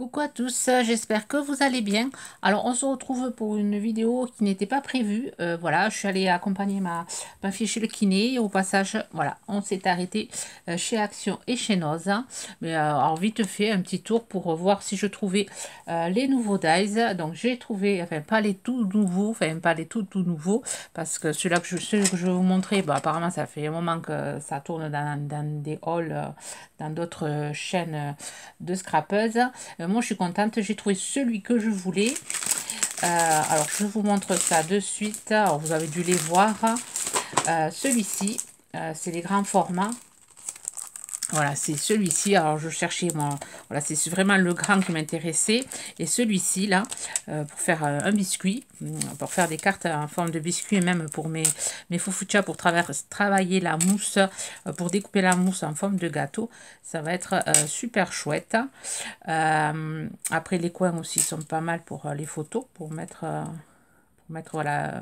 Coucou à tous, j'espère que vous allez bien. Alors on se retrouve pour une vidéo qui n'était pas prévue. Voilà, je suis allée accompagner ma fille chez le kiné. Au passage, voilà, on s'est arrêté chez Action et chez Noz. Mais alors vite fait, un petit tour pour voir si je trouvais les nouveaux dies. Donc j'ai trouvé, enfin pas les tout nouveaux, enfin pas les tout nouveaux, parce que ceux que je vais vous montrer, bah, apparemment ça fait un moment que ça tourne dans des hauls, dans d'autres chaînes de scrappeuses. Moi, je suis contente. J'ai trouvé celui que je voulais. Alors, je vous montre ça de suite. Alors, vous avez dû les voir. Celui-ci, c'est les grands formats. Voilà, c'est celui-ci. Alors, je cherchais moi. Voilà, c'est vraiment le grand qui m'intéressait. Et celui-ci, là, pour faire un biscuit, pour faire des cartes en forme de biscuit, et même pour mes foufouchas, pour travailler la mousse, pour découper la mousse en forme de gâteau. Ça va être super chouette. Après, les coins aussi sont pas mal pour les photos, pour mettre voilà,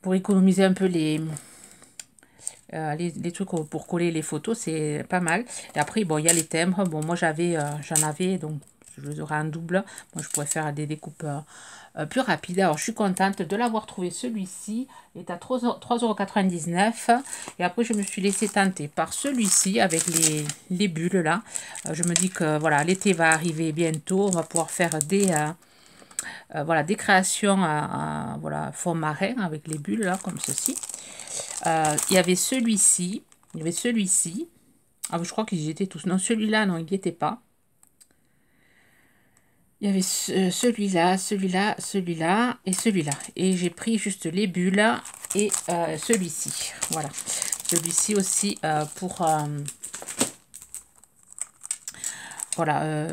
pour économiser un peu les trucs pour coller les photos, c'est pas mal. Et après, bon, il y a les timbres. Bon, moi, j'en avais, donc je les aurai en double. Moi, je pourrais faire des découpes plus rapides. Alors, je suis contente de l'avoir trouvé. Celui-ci est à 3,99 €. Et après, je me suis laissée tenter par celui-ci avec les bulles, là. Je me dis que, voilà, l'été va arriver bientôt. On va pouvoir faire voilà, des créations voilà, fond marin avec les bulles, là, comme ceci. Il y avait celui-ci. Il y avait celui-ci. Ah, je crois qu'ils y étaient tous. Non, celui-là, non, il n'y était pas. Il y avait celui-là, celui-là, celui-là et celui-là. Et j'ai pris juste les bulles et celui-ci. Voilà. Celui-ci aussi pour... voilà,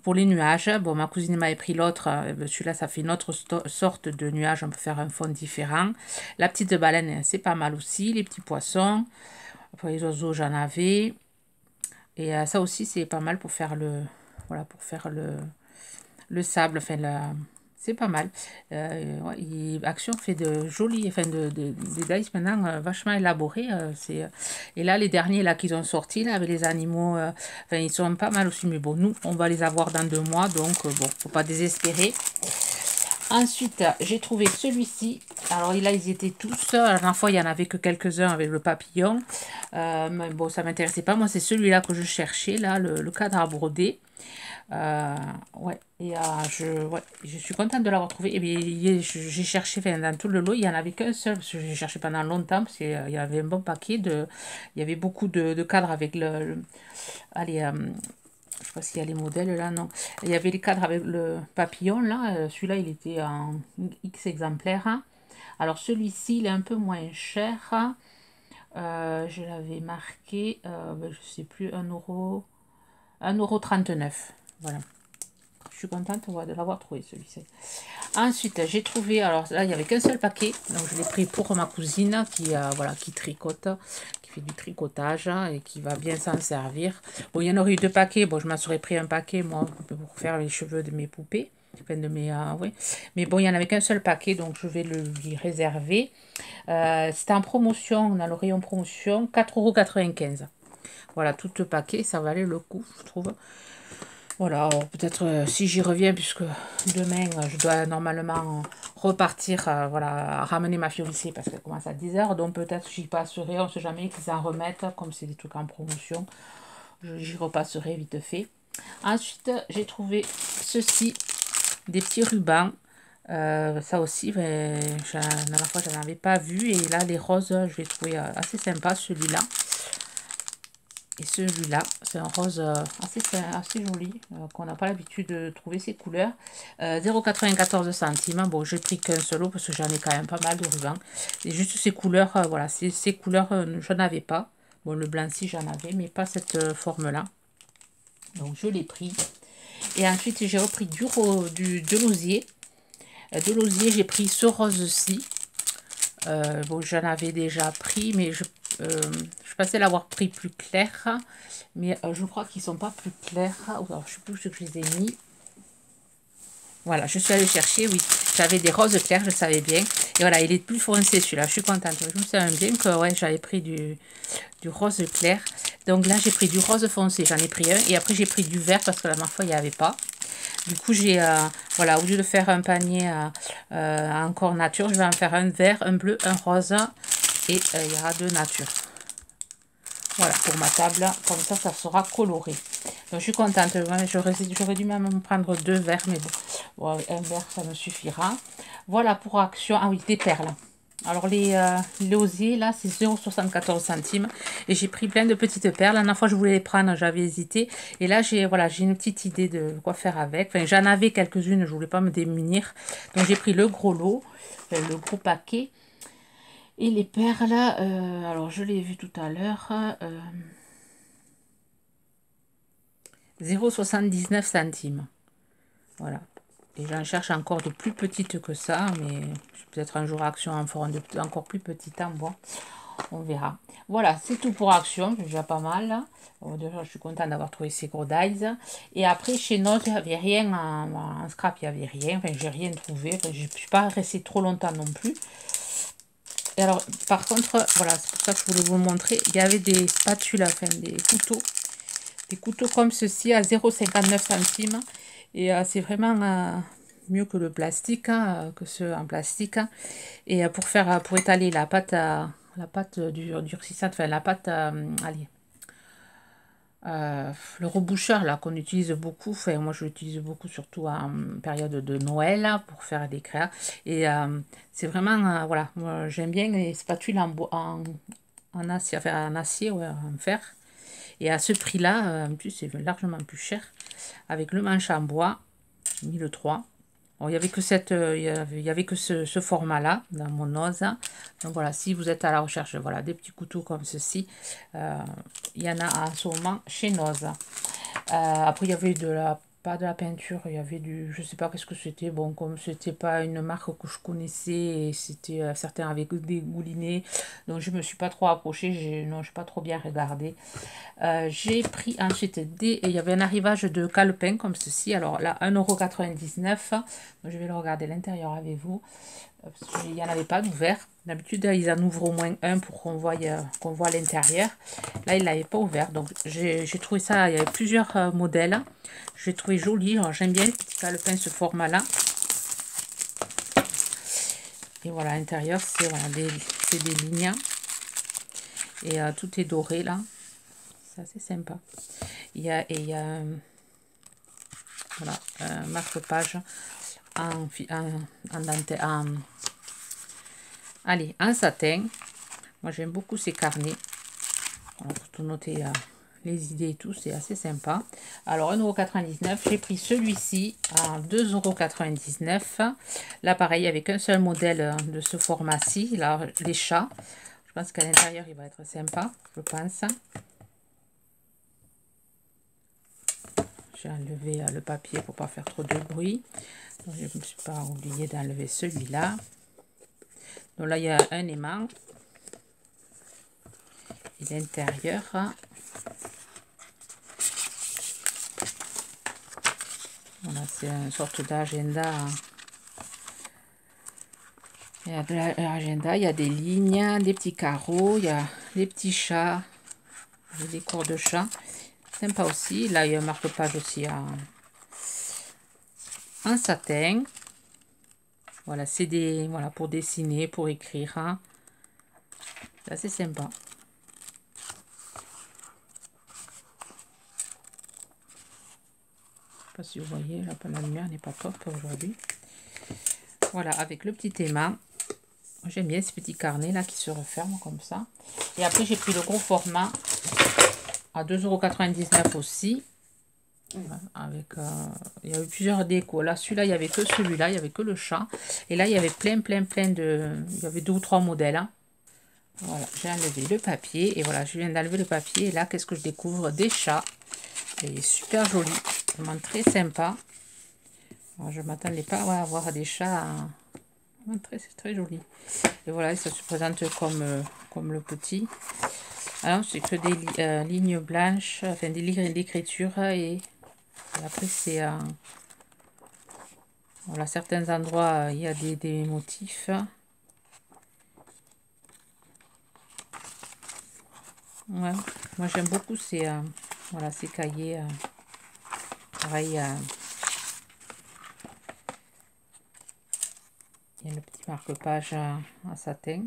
pour les nuages. Bon, ma cousine m'avait pris l'autre. Celui-là, ça fait une autre sorte de nuage. On peut faire un fond différent. La petite baleine, c'est pas mal aussi. Les petits poissons. Après, les oiseaux, j'en avais. Et ça aussi, c'est pas mal pour faire voilà, pour faire le sable. Enfin, c'est pas mal. Ouais, Action fait de jolis, enfin, des dice maintenant vachement élaborés. Et là, les derniers là qu'ils ont sortis, là, avec les animaux, enfin, ils sont pas mal aussi. Mais bon, nous, on va les avoir dans 2 mois. Donc, bon, faut pas désespérer. Ensuite, j'ai trouvé celui-ci. Alors là, ils étaient tous. La dernière fois, il n'y en avait que quelques-uns avec le papillon. Mais bon, ça ne m'intéressait pas. Moi, c'est celui-là que je cherchais, là, le cadre à broder. Ouais, et ouais, je suis contente de l'avoir trouvé. Et bien, j'ai cherché, enfin, dans tout le lot, il n'y en avait qu'un seul, parce que j'ai cherché pendant longtemps, parce qu'il y avait un bon paquet il y avait beaucoup de cadres avec allez, je sais pas s'il y a les modèles là, non. Il y avait les cadres avec le papillon là. Celui-là, il était en X exemplaires, hein. Alors celui-ci, il est un peu moins cher. Je l'avais marqué, ben, je sais plus, 1,39 €. Voilà. Je suis contente de l'avoir trouvé celui-ci. Ensuite, j'ai trouvé, alors là, il n'y avait qu'un seul paquet. Donc, je l'ai pris pour ma cousine voilà, qui tricote, qui fait du tricotage et qui va bien s'en servir. Bon, il y en aurait eu 2 paquets. Bon, je m'en serais pris un paquet, moi, pour faire les cheveux de mes poupées. Enfin, de mes, ouais. Mais bon, il n'y en avait qu'un seul paquet, donc je vais lui réserver. C'était en promotion, on a le rayon promotion, 4,95 €. Voilà, tout le paquet, ça valait le coup, je trouve. Voilà, peut-être si j'y reviens, puisque demain, je dois normalement repartir, voilà, ramener ma fille au lycée, parce qu'elle commence à 10 h. Donc peut-être j'y passerai, on ne sait jamais qu'ils en remettent, comme c'est des trucs en promotion. J'y repasserai vite fait. Ensuite, j'ai trouvé ceci, des petits rubans. Ça aussi, ben, la dernière fois, je n'en avais pas vu. Et là, les roses, je l'ai trouvé assez sympa, celui-là. Et celui-là, c'est un rose assez joli, qu'on n'a pas l'habitude de trouver ces couleurs. 0,94 centimes. Bon, j'ai pris qu'un seul lot parce que j'en ai quand même pas mal de rubans. Et juste ces couleurs, voilà, ces couleurs, je n'en avais pas. Bon, le blanc, si j'en avais, mais pas cette forme-là. Donc, je l'ai pris. Et ensuite, j'ai repris de l'osier. De l'osier, j'ai pris ce rose-ci. Bon, j'en avais déjà pris, mais je pensais l'avoir pris plus clair, mais je crois qu'ils sont pas plus clairs. Alors, je sais plus où je les ai mis. Voilà, je suis allée chercher, oui. J'avais des roses clairs, je savais bien. Et voilà, il est plus foncé celui-là, je suis contente. Je me souviens bien que ouais, j'avais pris du rose clair. Donc là, j'ai pris du rose foncé, j'en ai pris un. Et après, j'ai pris du vert parce que la dernière fois, il n'y avait pas. Du coup, j'ai, voilà, au lieu de faire un panier encore nature, je vais en faire un vert, un bleu, un rose. Et il y aura deux nature. Voilà, pour ma table, comme ça sera coloré. Donc, je suis contente. J'aurais dû même prendre deux verts, mais bon, un vert, ça me suffira. Voilà pour action. Ah oui, des perles. Alors, les osiers, là, c'est 0,74 centimes. Et j'ai pris plein de petites perles. La dernière fois, je voulais les prendre, j'avais hésité. Et là, j'ai une petite idée de quoi faire avec. Enfin, j'en avais quelques-unes, je voulais pas me démunir. Donc, j'ai pris le gros lot, le gros paquet. Et les perles, alors je l'ai vu tout à l'heure, 0,79 centimes. Voilà. Et j'en cherche encore de plus petites que ça, mais peut-être un jour Action en fera encore plus petites en bois. On verra. Voilà, c'est tout pour Action, c'est déjà pas mal. Bon, déjà, je suis contente d'avoir trouvé ces gros dies. Et après, chez Noz, il n'y avait rien, en scrap, il n'y avait rien. Enfin, j'ai rien trouvé. Enfin, je ne suis pas restée trop longtemps non plus. Et alors, par contre, voilà, c'est pour ça que je voulais vous montrer. Il y avait des spatules, enfin des couteaux comme ceci à 0,59 centimes. Et c'est vraiment mieux que le plastique, hein, que ceux en plastique. Hein. Et pour étaler la pâte durcissante, enfin la pâte, allez, le reboucheur là qu'on utilise beaucoup, enfin moi je l'utilise beaucoup surtout en période de Noël là, pour faire des créas et c'est vraiment voilà, moi j'aime bien les spatules en acier, enfin en acier ouais, en fer, et à ce prix là en plus c'est largement plus cher avec le manche en bois 1003. Bon, il n'y avait que il y avait que ce format-là dans mon ose. Donc voilà, si vous êtes à la recherche, voilà, des petits couteaux comme ceci, il y en a en ce moment chez Noz. Après, il y avait pas de la peinture, il y avait je sais pas qu'est-ce que c'était. Bon, comme c'était pas une marque que je connaissais, et c'était certains avaient dégouliné, donc je me suis pas trop approchée, non, j'ai pas trop bien regardé. J'ai pris ensuite il y avait un arrivage de calepin comme ceci. Alors là, 1,99 €. Je vais le regarder l'intérieur avec vous. Parce qu'il n'y en avait pas d'ouvert. D'habitude, ils en ouvrent au moins un pour qu'on voit l'intérieur. Là, il ne l'avait pas ouvert. Donc, j'ai trouvé ça. Il y avait plusieurs modèles. J'ai trouvé joli. J'aime bien les petits calepins, ce format-là. Et voilà, à l'intérieur, c'est voilà, des lignes. Et tout est doré là. C'est assez sympa. Il y a voilà, un marque-page en satin. Moi, j'aime beaucoup ces carnets. Voilà, pour tout noter les idées et tout, c'est assez sympa. Alors, 1,99 €. J'ai pris celui-ci à 2,99 €. Là, pareil, avec un seul modèle de ce format-ci. Là, les chats. Je pense qu'à l'intérieur, il va être sympa, je pense. J'ai enlevé le papier pour pas faire trop de bruit. Donc, je ne me suis pas oublié d'enlever celui-là. Donc là, il y a un aimant. Et l'intérieur. Voilà, c'est une sorte d'agenda. Il y a de l'agenda, il y a des lignes, des petits carreaux, il y a des petits chats, des décors de chats. Sympa aussi. Là, il y a un marque-page aussi en satin. Voilà, c'est voilà, pour dessiner, pour écrire. Hein. C'est assez sympa. Je sais pas si vous voyez, la lumière n'est pas top aujourd'hui. Voilà, avec le petit aimant. J'aime bien ces petits carnets là qui se referment comme ça. Et après, j'ai pris le gros format à 2,99 € aussi. Avec, il y a eu plusieurs décos. Là, celui-là, il n'y avait que celui-là, il n'y avait que le chat. Et là, il y avait plein de... Il y avait 2 ou 3 modèles. Hein. Voilà, j'ai enlevé le papier. Et voilà, je viens d'enlever le papier. Et là, qu'est-ce que je découvre? Des chats. Et il est super joli. Vraiment très sympa. Alors, je ne m'attendais pas à avoir des chats. C'est très joli. Et voilà, ça se présente comme le petit. Alors, c'est que des lignes blanches, enfin des lignes d'écriture. Et après, c'est... voilà, certains endroits, il y a des motifs. Ouais, moi j'aime beaucoup ces, voilà, ces cahiers. Pareil, il y a le petit marque-page en satin.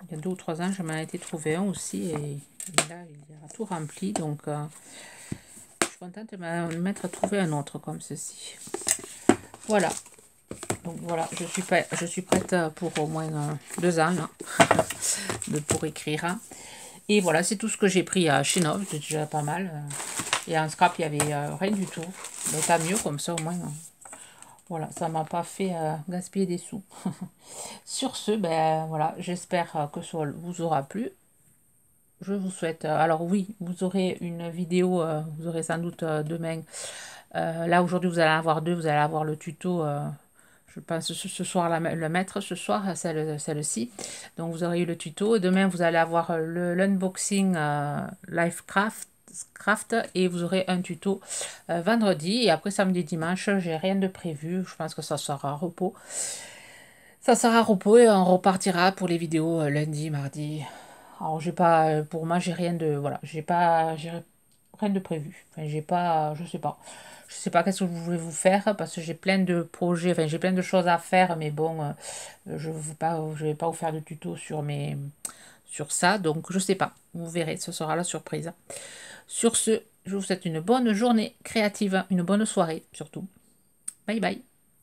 Il y a 2 ou 3 ans, je m'en ai été trouvé un aussi. Et là, il y a tout rempli. Donc, je suis contente de m'être trouvé un autre comme ceci. Voilà. Donc voilà, je suis prête pour au moins 2 ans là, pour écrire. Et voilà, c'est tout ce que j'ai pris à chez Nov, c'est déjà pas mal. Et en scrap, il n'y avait rien du tout. Donc tant mieux, comme ça au moins. Voilà, ça m'a pas fait gaspiller des sous. Sur ce, ben voilà, j'espère que ça vous aura plu. Je vous souhaite... alors oui, vous aurez une vidéo, vous aurez sans doute demain. Là, aujourd'hui, vous allez en avoir 2, vous allez avoir le tuto... je pense ce soir le mettre ce soir, celle-ci. Donc vous aurez eu le tuto. Demain, vous allez avoir l'unboxing Lifecraft et vous aurez un tuto vendredi. Et après, samedi, dimanche, j'ai rien de prévu. Je pense que ça sera repos. Ça sera repos et on repartira pour les vidéos lundi, mardi. Alors, j'ai pas, pour moi, j'ai rien de, voilà, j'ai rien de prévu. Enfin, j'ai pas, je sais pas qu'est-ce que vous voulez vous faire parce que j'ai plein de projets, enfin, j'ai plein de choses à faire, mais bon, je vais pas vous faire de tuto sur ça, donc je sais pas. Vous verrez, ce sera la surprise. Sur ce, je vous souhaite une bonne journée créative, une bonne soirée surtout. Bye bye.